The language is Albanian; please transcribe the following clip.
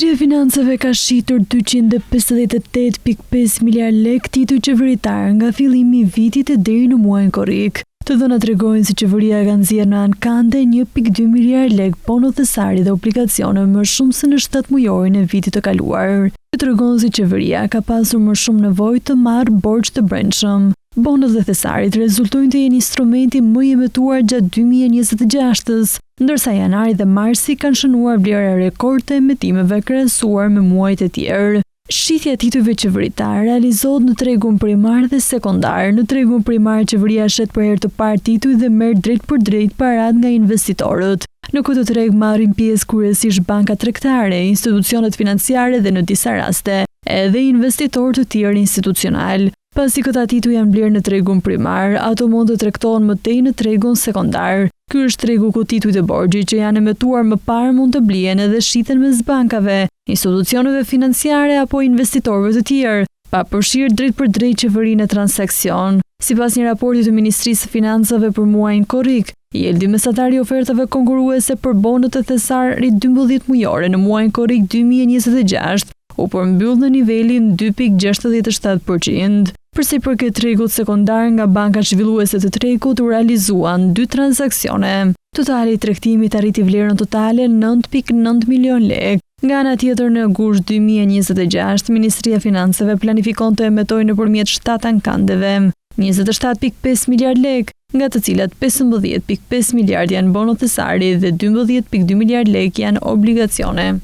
Ministria e Financave ka shitur 258.5 miliard lek tituj qeveritar nga fillimi i vitit e deri në muajin korrik. Të dhënat tregojnë se qeveria ka nxjerrë në anë kande 1.2 miliard lek bono thesari dhe obligacione më shumë se në 7 mujorin e vitit të kaluar. Që tregon se qeveria ka pasur më shumë nevojë të marrë borxh të brendshëm. Bonot dhe thesarit rezultojnë të jenë instrumenti më i emetuar gjatë 2026-s, ndërsa janari dhe marsi kanë shënuar vlera rekord të emetimeve krahasuar me muajt e tjerë. Shitja e titujve qeveritar realizohet në tregun primar dhe sekondar. Në tregun primar qeveria shet për herë të parë tituj dhe merr drejt për drejt parat nga investitorët. Në këtë treg marrin pjesë kryesisht banka tregtare, institucionet financiare dhe në disa raste edhe investitorë të tjerë institucional. Pasi këta tituj janë blerë në tregun primar, ato mund të tregtohen më tej në tregun sekondar. Ky është tregu ku titujt e borxhit që janë emetuar më parë mund të blihen edhe shiten mes bankave, institucioneve financiare apo investitorëve të tjerë, pa përfshirë drejt për drejt qeverinë e transakcion. Sipas një raporti të Ministrisë së Financave për muajin korrik, jeldi mesatari i ofertave konkurruese për bonët e thesarit 12 mujore në muajin korrik 2026 u përmbyll në nivelin 2.67%. Përsa i përket tregut sekondar, nga bankat zhvilluese të tregut u realizuan 2 transaksione. Totali i tregtimit arriti vlerën totale 9.9 milion lek. Nga ana tjetër, në gusht 2026, Ministria e Financave planifikon të emetojë nëpërmjet 7 ankandeve 27.5 miliard lek, nga të cilat 15.5 miliard janë bono thesari dhe 12.2 miliard lek janë obligacione.